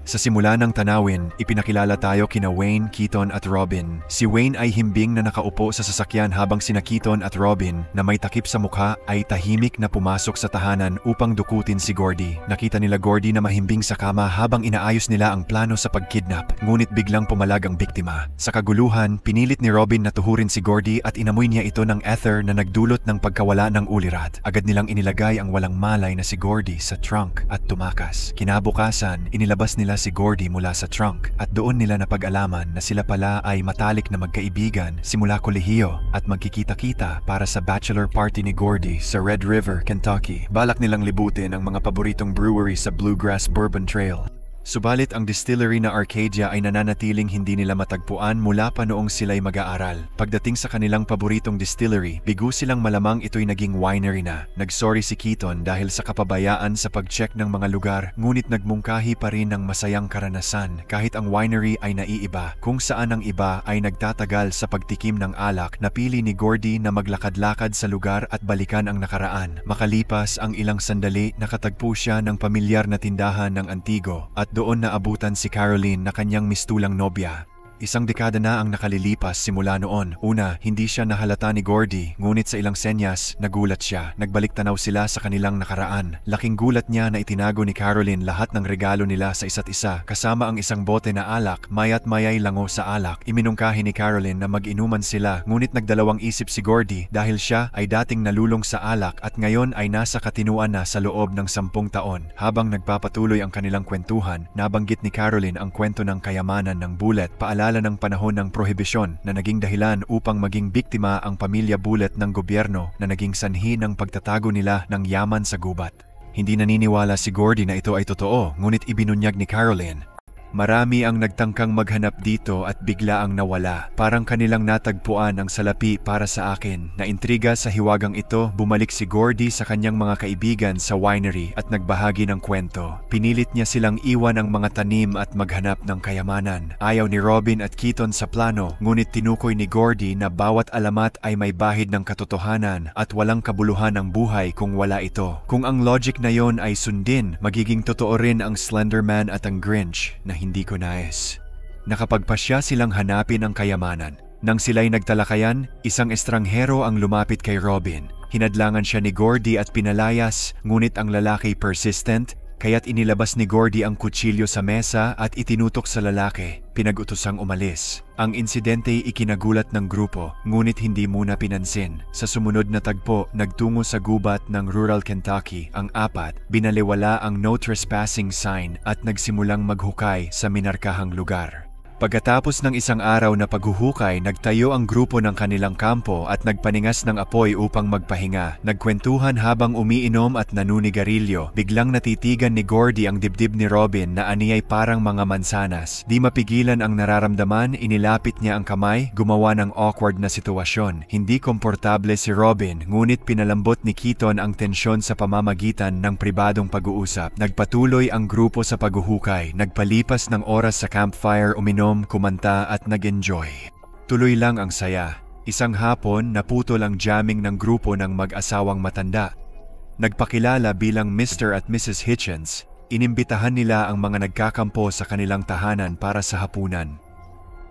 Sa simula ng tanawin, ipinakilala tayo kina Wayne, Keaton at Robin. Si Wayne ay himbing na nakaupo sa sasakyan habang sina Keaton at Robin na may takip sa mukha ay tahimik na pumasok sa tahanan upang dukutin si Gordy. Nakita nila Gordy na mahimbing sa kama habang inaayos nila ang plano sa pagkidnap, ngunit biglang pumalag ang biktima. Sa kaguluhan, pinilit ni Robin na tuhurin si Gordy at inamoy niya ito ng ether na nagdulot ng pagkawala ng ulirat. Agad nilang inilagay ang walang malay na si Gordy sa trunk at tumakas. Kinabukasan, inilabas nila si Gordy mula sa trunk at doon nila napag-alaman na sila pala ay matalik na magkaibigan simula kolehiyo at magkikita-kita para sa bachelor party ni Gordy sa Red River, Kentucky. Balak nilang libutin ang mga paboritong brewery sa Bluegrass Bourbon Trail. Subalit ang distillery na Arcadia ay nananatiling hindi nila matagpuan mula pa noong sila'y mag-aaral. Pagdating sa kanilang paboritong distillery, bigo silang malamang ito'y naging winery na. Nagsorry si Keaton dahil sa kapabayaan sa pag-check ng mga lugar, ngunit nagmungkahi pa rin ng masayang karanasan kahit ang winery ay naiiba. Kung saan ang iba ay nagtatagal sa pagtikim ng alak, napili ni Gordy na maglakad-lakad sa lugar at balikan ang nakaraan. Makalipas ang ilang sandali, nakatagpo siya ng pamilyar na tindahan ng Antigo at doon naabutan si Caroline na kanyang mistulang nobya. Isang dekada na ang nakalilipas simula noon. Una, hindi siya nahalata ni Gordy, ngunit sa ilang senyas, nagulat siya. Nagbalik tanaw sila sa kanilang nakaraan. Laking gulat niya na itinago ni Caroline lahat ng regalo nila sa isa't isa, kasama ang isang bote na alak, maya't mayay lango sa alak. Iminungkahi ni Caroline na mag-inuman sila, ngunit nagdalawang isip si Gordy dahil siya ay dating nalulong sa alak at ngayon ay nasa katinuan na sa loob ng 10 taon. Habang nagpapatuloy ang kanilang kwentuhan, nabanggit ni Caroline ang kwento ng kayamanan ng Bullet, paalala ng panahon ng prohibisyon na naging dahilan upang maging biktima ang pamilya Bullet ng gobyerno na naging sanhi ng pagtatago nila ng yaman sa gubat. Hindi naniniwala si Gordy na ito ay totoo, ngunit ibinunyag ni Caroline. Marami ang nagtangkang maghanap dito at bigla ang nawala. Parang kanilang natagpuan ang salapi para sa akin. Naintriga sa hiwagang ito, bumalik si Gordy sa kanyang mga kaibigan sa winery at nagbahagi ng kwento. Pinilit niya silang iwan ang mga tanim at maghanap ng kayamanan. Ayaw ni Robin at Keaton sa plano, ngunit tinukoy ni Gordy na bawat alamat ay may bahid ng katotohanan at walang kabuluhan ang buhay kung wala ito. Kung ang logic na yon ay sundin, magiging totoo rin ang Slenderman at ang Grinch na hindi ko nais. Nakapagpasya silang hanapin ang kayamanan. Nang sila'y nagtalakayan, isang estranghero ang lumapit kay Robin. Hinadlangan siya ni Gordy at pinalayas, ngunit ang lalaki persistent, kaya't inilabas ni Gordy ang kutsilyo sa mesa at itinutok sa lalaki, pinag-utosang umalis. Ang insidentey ikinagulat ng grupo, ngunit hindi muna pinansin. Sa sumunod na tagpo, nagtungo sa gubat ng rural Kentucky, ang apat, binaliwala ang no trespassing sign at nagsimulang maghukay sa minarkahang lugar. Pagkatapos ng isang araw na paghuhukay, nagtayo ang grupo ng kanilang kampo at nagpaningas ng apoy upang magpahinga. Nagkwentuhan habang umiinom at nanunigarilyo. Biglang natitigan ni Gordy ang dibdib ni Robin na aniyay parang mga mansanas. Di mapigilan ang nararamdaman, inilapit niya ang kamay, gumawa ng awkward na sitwasyon. Hindi komportable si Robin, ngunit pinalambot ni Keaton ang tensyon sa pamamagitan ng pribadong pag-uusap. Nagpatuloy ang grupo sa paghuhukay. Nagpalipas ng oras sa campfire, uminom, kumanta at nag-enjoy. Tuloy lang ang saya. Isang hapon, naputol ang jamming ng grupo ng mag-asawang matanda. Nagpakilala bilang Mr. at Mrs. Hitchens, inimbitahan nila ang mga nagkakampo sa kanilang tahanan para sa hapunan.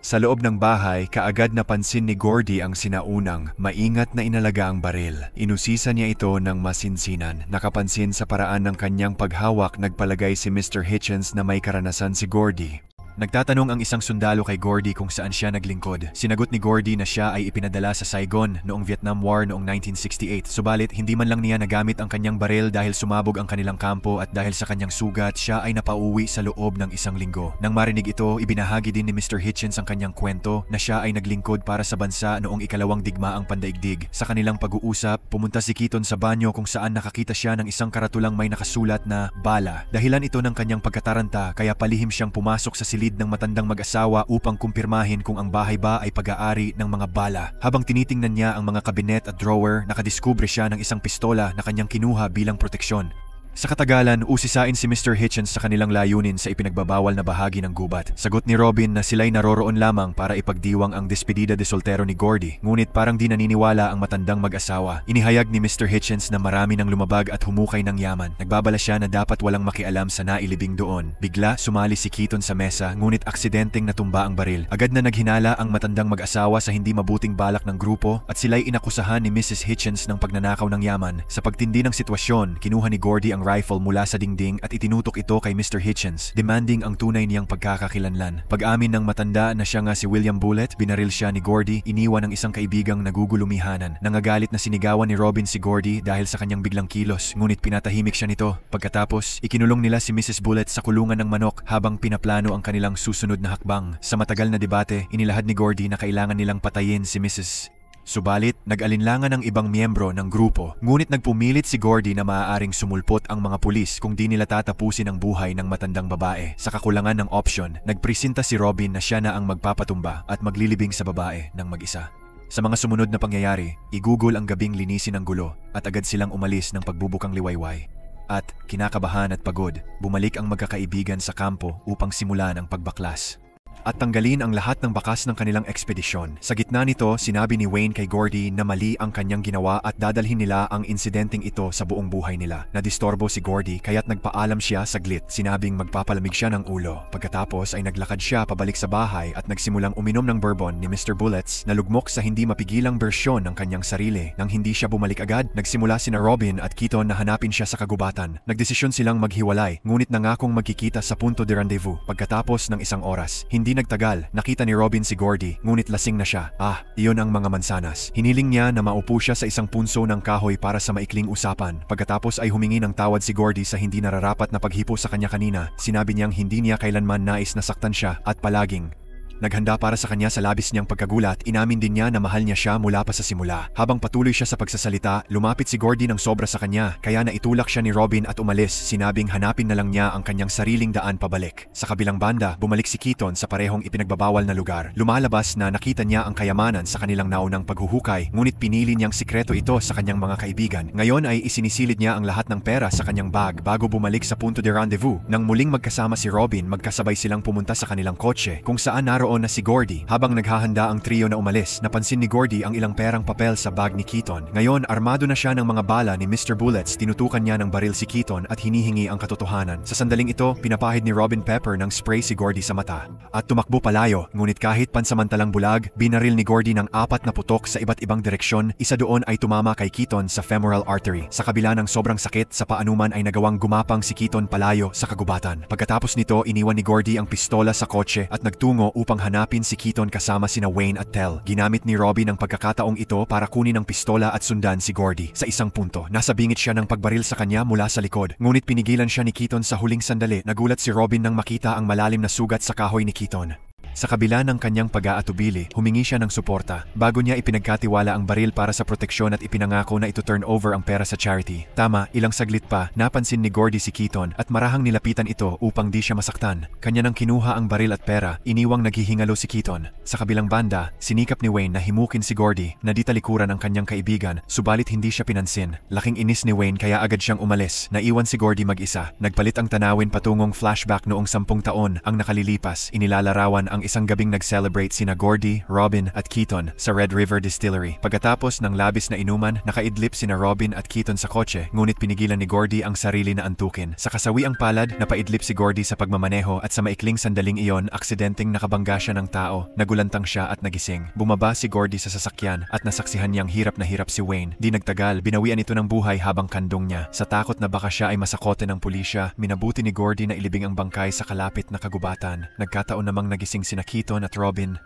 Sa loob ng bahay, kaagad napansin ni Gordy ang sinaunang, maingat na inalaga ang baril. Inusisa niya ito ng masinsinan. Nakapansin sa paraan ng kanyang paghawak, nagpalagay si Mr. Hitchens na may karanasan si Gordy. Nagtatanong ang isang sundalo kay Gordy kung saan siya naglingkod. Sinagot ni Gordy na siya ay ipinadala sa Saigon noong Vietnam War noong 1968. Subalit, hindi man lang niya nagamit ang kanyang baril dahil sumabog ang kanilang kampo at dahil sa kanyang sugat, siya ay napauwi sa loob ng 1 linggo. Nang marinig ito, ibinahagi din ni Mr. Hitchens ang kanyang kwento na siya ay naglingkod para sa bansa noong ikalawang digmaang pandaigdig. Sa kanilang pag-uusap, pumunta si Keaton sa banyo kung saan nakakita siya ng isang karatulang may nakasulat na bala. Dahilan ito ng kanyang pagkataranta, kaya palihim siyang pumasok sa silid ng matandang mag-asawa upang kumpirmahin kung ang bahay ba ay pag-aari ng mga bala. Habang tinitingnan niya ang mga kabinet at drawer, nakadiskubre siya ng isang pistola na kanyang kinuha bilang proteksyon. Sa katagalan, usisain si Mr. Hitchens sa kanilang layunin sa ipinagbabawal na bahagi ng gubat. Sagot ni Robin na sila'y naroroon lamang para ipagdiwang ang despedida de soltero ni Gordy, ngunit parang di naniniwala ang matandang mag-asawa. Inihayag ni Mr. Hitchens na marami nang lumabag at humukay ng yaman. Nagbabala siya na dapat walang makialam sa nailibing doon. Bigla sumali si Keaton sa mesa, ngunit aksidenteng natumba ang baril. Agad na naghinala ang matandang mag-asawa sa hindi mabuting balak ng grupo at sila'y inakusahan ni Mrs. Hitchens ng pagnanakaw ng yaman. Sa pagtindi ng sitwasyon, kinuha ni Gordy ang rifle mula sa dingding at itinutok ito kay Mr. Hitchens, demanding ang tunay niyang pagkakakilanlan. Pag-amin ng matanda na siya nga si William Bullet, binaril siya ni Gordy, iniwan ng isang kaibigang nagugulumihanan. Nangagalit na sinigawan ni Robin si Gordy dahil sa kanyang biglang kilos, ngunit pinatahimik siya nito. Pagkatapos, ikinulong nila si Mrs. Bullet sa kulungan ng manok habang pinaplano ang kanilang susunod na hakbang. Sa matagal na debate, inilahad ni Gordy na kailangan nilang patayin si Mrs. Subalit, nag-alinlangan ang ibang miyembro ng grupo, ngunit nagpumilit si Gordy na maaaring sumulpot ang mga pulis kung di nila tatapusin ang buhay ng matandang babae. Sa kakulangan ng opsyon, nagpresenta si Robin na siya na ang magpapatumba at maglilibing sa babae ng mag-isa. Sa mga sumunod na pangyayari, igugol ang gabing linisin ng gulo at agad silang umalis ng pagbubukang liwayway. At, kinakabahan at pagod, bumalik ang magkakaibigan sa kampo upang simulan ang pagbaklas at tanggalin ang lahat ng bakas ng kanilang ekspedisyon. Sa gitna nito, sinabi ni Wayne kay Gordy na mali ang kanyang ginawa at dadalhin nila ang insidenteng ito sa buong buhay nila. Nadistorbo si Gordy kaya't nagpaalam siya saglit, sinabing magpapalamig siya ng ulo. Pagkatapos ay naglakad siya pabalik sa bahay at nagsimulang uminom ng bourbon ni Mr. Bullets na lugmok sa hindi mapigilang bersyon ng kanyang sarili. Nang hindi siya bumalik agad, nagsimula sina Robin at Keaton na hanapin siya sa kagubatan. Nagdesisyon silang maghiwalay, ngunit nangakong magkikita sa punto de rendezvous pagkatapos ng isang oras. Hindi nagtagal, nakita ni Robin si Gordy, ngunit lasing na siya. Iyon ang mga mansanas. Hiniling niya na maupo siya sa isang punso ng kahoy para sa maikling usapan. Pagkatapos ay humingi ng tawad si Gordy sa hindi nararapat na paghipo sa kanya kanina. Sinabi niyang hindi niya kailanman nais na saktan siya at palaging naghanda para sa kanya sa labis niyang pagkagulat. Inamin din niya na mahal niya siya mula pa sa simula. Habang patuloy siya sa pagsasalita, lumapit si Gordy ng sobra sa kanya, kaya naitulak siya ni Robin at umalis, sinabing hanapin na lang niya ang kanyang sariling daan pabalik. Sa kabilang banda, bumalik si Keaton sa parehong ipinagbabawal na lugar. Lumalabas na nakita niya ang kayamanan sa kanilang naunang paghuhukay, ngunit pinili niyang sikreto ito sa kanyang mga kaibigan. Ngayon ay isinisilid niya ang lahat ng pera sa kanyang bag bago bumalik sa punto de rendezvous. Nang muling magkasama si Robin, magkasabay silang pumunta sa kanilang kotse, kung saan naroon na si Gordy. Habang naghahanda ang trio na umalis, napansin ni Gordy ang ilang perang papel sa bag ni Keaton. Ngayon, armado na siya ng mga bala ni Mr. Bullets, tinutukan niya ng baril si Keaton at hinihingi ang katotohanan. Sa sandaling ito, pinapahid ni Robin Pepper ng spray si Gordy sa mata at tumakbo palayo, ngunit kahit pansamantalang bulag, binaril ni Gordy ng 4 na putok sa iba't ibang direksyon. Isa doon ay tumama kay Keaton sa femoral artery. Sa kabila ng sobrang sakit sa paanuman ay nagawang gumapang si Keaton palayo sa kagubatan. Pagkatapos nito, iniwan ni Gordy ang pistola sa kotse at nagtungo upang hanapin si Keaton kasama sina Wayne at Tell. Ginamit ni Robin ang pagkakataong ito para kunin ang pistola at sundan si Gordy. Sa isang punto, nasa bingit siya ng pagbaril sa kanya mula sa likod, ngunit pinigilan siya ni Keaton sa huling sandali. Nagulat si Robin nang makita ang malalim na sugat sa kahoy ni Keaton. Sa kabila ng kanyang pag-aatubili, humingi siya ng suporta. Bago niya ipinagkatiwala ang baril para sa proteksyon at ipinangako na ito-turn over ang pera sa charity. Tama, ilang saglit pa, napansin ni Gordy si Keaton at marahang nilapitan ito upang di siya masaktan. Kanya nang kinuha ang baril at pera, iniwang naghihingalo si Keaton. Sa kabilang banda, sinikap ni Wayne na himukin si Gordy na di talikuran ang kanyang kaibigan, subalit hindi siya pinansin. Laking inis ni Wayne kaya agad siyang umalis. Naiwan si Gordy mag-isa. Nagpalit ang tanawin patungong flashback noong 10 taon ang nakalilipas. Inilalarawan ang isang gabing nag-celebrate sina Gordy, Robin at Keaton sa Red River Distillery. Pagkatapos ng labis na inuman, nakaidlip sina Robin at Keaton sa kotse, ngunit pinigilan ni Gordy ang sarili na antukin. Sa kasawiang palad, napaidlip si Gordy sa pagmamaneho at sa maikling sandaling iyon, aksidenteng nakabangga siya ng tao. Nagulantang siya at nagising. Bumaba si Gordy sa sasakyan at nasaksihan niyang hirap na hirap si Wayne. Di nagtagal, binawian ito ng buhay habang kandong niya. Sa takot na baka siya ay masakote ng pulisya, minabuti ni Gordy na ilibing ang bangkay sa kalapit na kagubatan. Nagkataon namang nagising sina Keaton at Robin.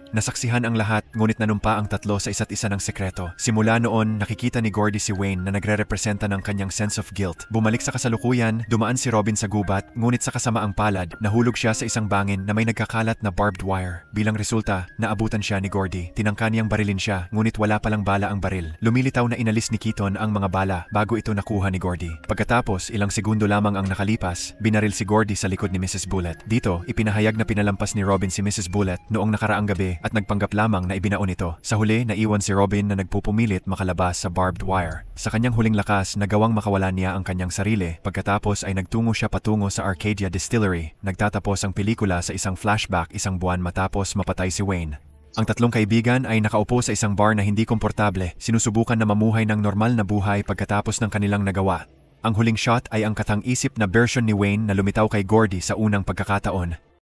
Nasaksihan ang lahat, ngunit nanumpa ang tatlo sa isa't isa ng sekreto. Simula noon, nakikita ni Gordy si Wayne na nagre-representa ng kanyang sense of guilt. Bumalik sa kasalukuyan, dumaan si Robin sa gubat, ngunit sa kasamaang palad, nahulog siya sa isang bangin na may nagkakalat na barbed wire. Bilang resulta, naabutan siya ni Gordy. Tinangka niyang barilin siya, ngunit wala palang bala ang baril. Lumilitaw na inalis ni Keaton ang mga bala bago ito nakuha ni Gordy. Pagkatapos, ilang segundo lamang ang nakalipas, binaril si Gordy sa likod ni Mrs. Bullet. Dito, ipinahayag na pinalampas ni Robin si Mrs. Bullet noong nakaraang gabi Gordy at nagpanggap lamang na ibinaon ito. Sa huli, naiwan si Robin na nagpupumilit makalabas sa barbed wire. Sa kanyang huling lakas, nagawang makawalan niya ang kanyang sarili. Pagkatapos ay nagtungo siya patungo sa Arcadia Distillery. Nagtatapos ang pelikula sa isang flashback 1 buwan matapos mapatay si Wayne. Ang tatlong kaibigan ay nakaupo sa isang bar na hindi komportable, sinusubukan na mamuhay ng normal na buhay pagkatapos ng kanilang nagawa. Ang huling shot ay ang katang-isip na version ni Wayne na lumitaw kay Gordy sa unang pagkakataon.